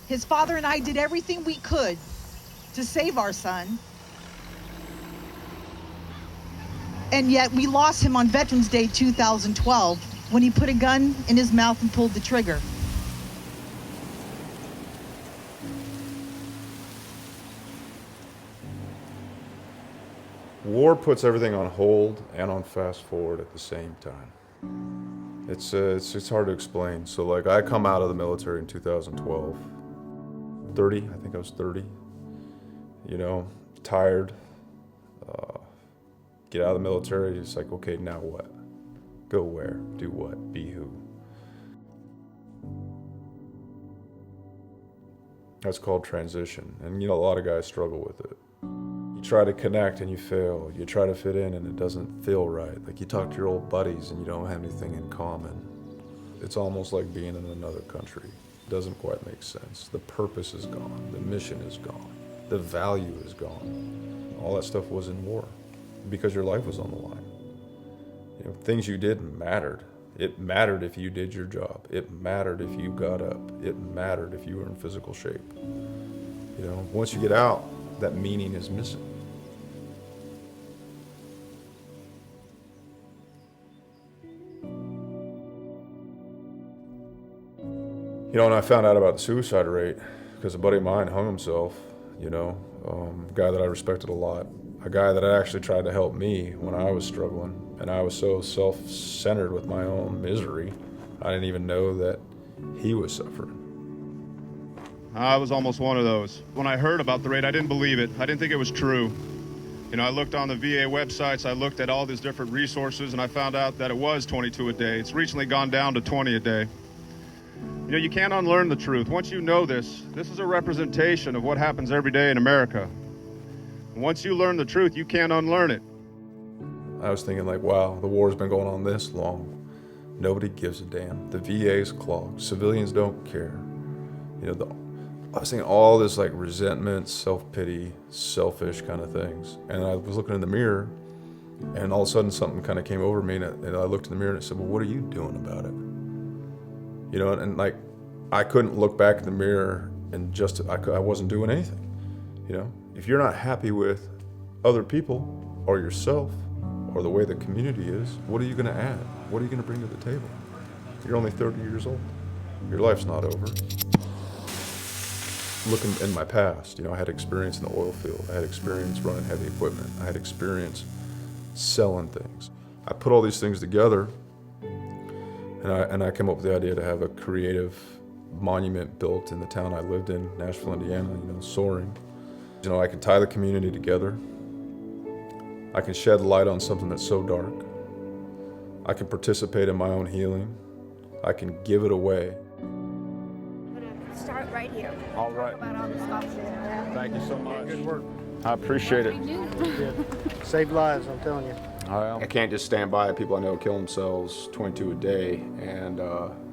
His father and I did everything we could to save our son. And yet we lost him on Veterans Day 2012 when he put a gun in his mouth and pulled the trigger. War puts everything on hold and on fast forward at the same time. It's hard to explain. So like I come out of the military in 2012, 30, I think I was 30, tired, get out of the military, it's like, okay, now what? Go where? Do what? Be who? That's called transition. And a lot of guys struggle with it. You try to connect and you fail. You try to fit in and it doesn't feel right. Like you talk to your old buddies and you don't have anything in common. It's almost like being in another country. It doesn't quite make sense. The purpose is gone. The mission is gone. The value is gone. All that stuff was in war because your life was on the line. Things you did mattered. It mattered if you did your job. It mattered if you got up. It mattered if you were in physical shape. Once you get out, that meaning is missing. And I found out about the suicide rate because a buddy of mine hung himself, a guy that I respected a lot, a guy that actually tried to help me when I was struggling, and I was so self-centered with my own misery, I didn't even know that he was suffering. I was almost one of those. When I heard about the rate, I didn't believe it. I didn't think it was true. I looked on the VA websites, I looked at all these different resources, and I found out that it was 22 a day. It's recently gone down to 20 a day. You can't unlearn the truth. Once you know this is a representation of what happens every day in America. Once you learn the truth, you can't unlearn it. I was thinking wow, the war's been going on this long. Nobody gives a damn. The VA's clogged. Civilians don't care. I was thinking all this resentment, self-pity, selfish kind of things. And I was looking in the mirror and all of a sudden something kind of came over me and I looked in the mirror and I said, well, what are you doing about it? And I couldn't look back in the mirror and I wasn't doing anything. If you're not happy with other people or yourself or the way the community is, what are you going to add? What are you going to bring to the table? You're only 30 years old. Your life's not over. Looking in my past, I had experience in the oil field. I had experience running heavy equipment. I had experience selling things. I put all these things together and I came up with the idea to have a creative monument built in the town I lived in, Nashville, Indiana, Soaring. I can tie the community together. I can shed light on something that's so dark. I can participate in my own healing. I can give it away. I'm going to start right here. All right. Talk about all the stuff. Thank you so much. Good work. I appreciate it. Saved lives, I'm telling you. I can't just stand by people I know kill themselves 22 a day and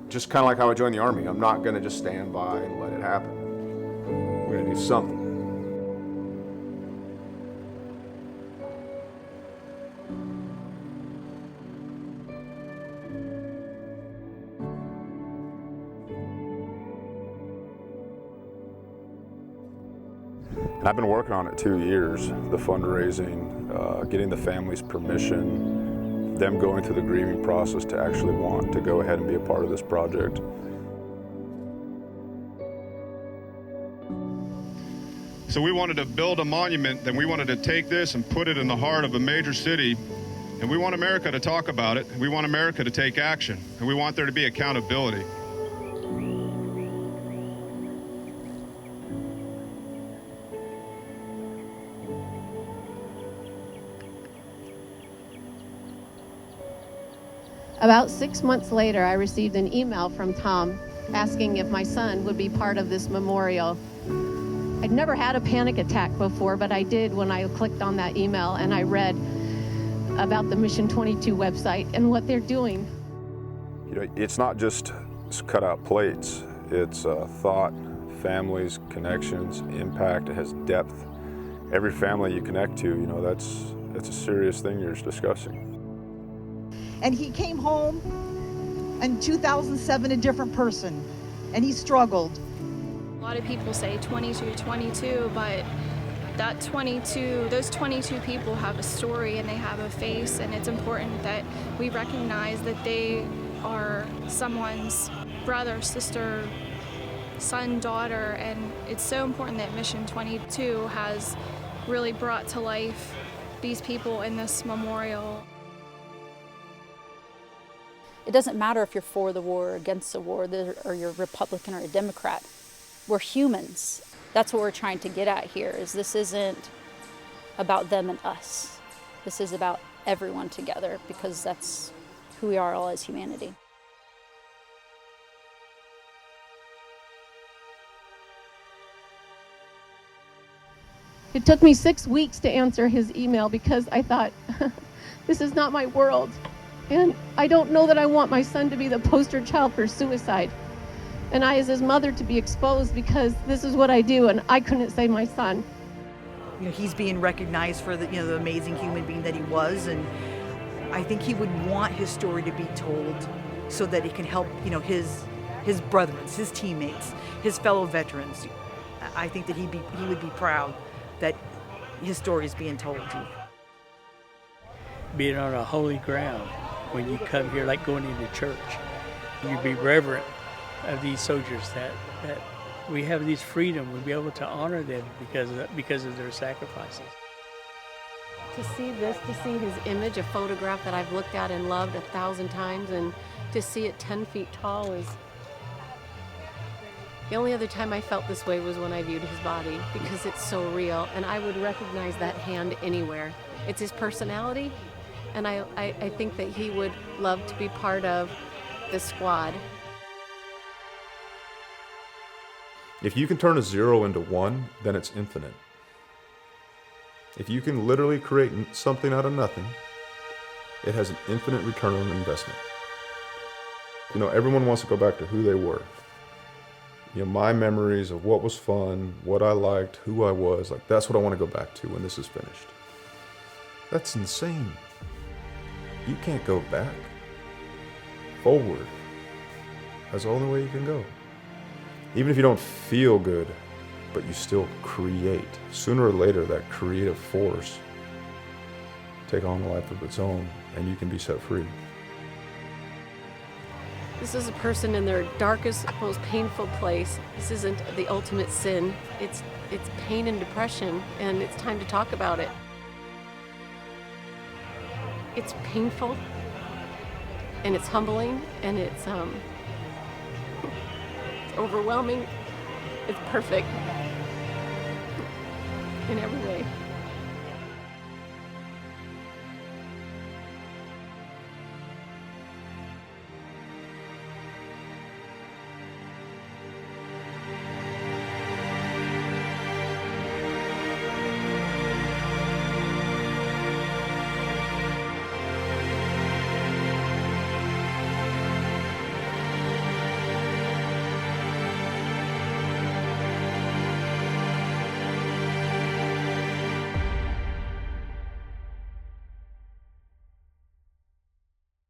just kind of like how I joined the Army. I'm not going to just stand by and let it happen. We're going to do something. And I've been working on it 2 years, the fundraising, getting the family's permission, them going through the grieving process to actually want to go ahead and be a part of this project. So we wanted to build a monument, then we wanted to take this and put it in the heart of a major city, and we want America to talk about it, we want America to take action, and we want there to be accountability. About 6 months later, I received an email from Tom asking if my son would be part of this memorial. I'd never had a panic attack before, but I did when I clicked on that email and I read about the Mission 22 website and what they're doing. It's not just cut out plates. It's thought, families, connections, impact. It has depth. Every family you connect to, that's a serious thing you're discussing. And he came home in 2007 a different person, and he struggled. lot of people say 22, but those 22 people have a story and they have a face, and it's important that we recognize that they are someone's brother, sister, son, daughter, and it's so important that Mission 22 has really brought to life these people in this memorial. It doesn't matter if you're for the war or against the war, or you're Republican or a Democrat. We're humans. That's what we're trying to get at here, is this isn't about them and us. This is about everyone together, because that's who we are all as humanity. It took me 6 weeks to answer his email because I thought, this is not my world. And I don't know that I want my son to be the poster child for suicide. And I, as his mother, to be exposed because this is what I do, and I couldn't save my son. You know, he's being recognized for the, the amazing human being that he was, and I think he would want his story to be told so that it can help, his brethren, his teammates, his fellow veterans. I think that he would be proud that his story is being told. Being on a holy ground, when you come here, like going into church, you be reverent of these soldiers, that we have this freedom, we'll be able to honor them because of their sacrifices. To see this, to see his image, a photograph that I've looked at and loved 1,000 times, and to see it 10 feet tall is... The only other time I felt this way was when I viewed his body, because it's so real, and I would recognize that hand anywhere. It's his personality, and I think that he would love to be part of the squad. If you can turn a 0 into 1, then it's infinite. If you can literally create something out of nothing, it has an infinite return on investment. Everyone wants to go back to who they were. My memories of what was fun, what I liked, who I was, that's what I want to go back to when this is finished. That's insane. You can't go back. Forward. That's the only way you can go. Even if you don't feel good, but you still create. Sooner or later, that creative force take on a life of its own, and you can be set free. This is a person in their darkest, most painful place. This isn't the ultimate sin. It's pain and depression, and it's time to talk about it. It's painful, and it's humbling, and it's overwhelming. It's perfect in every way.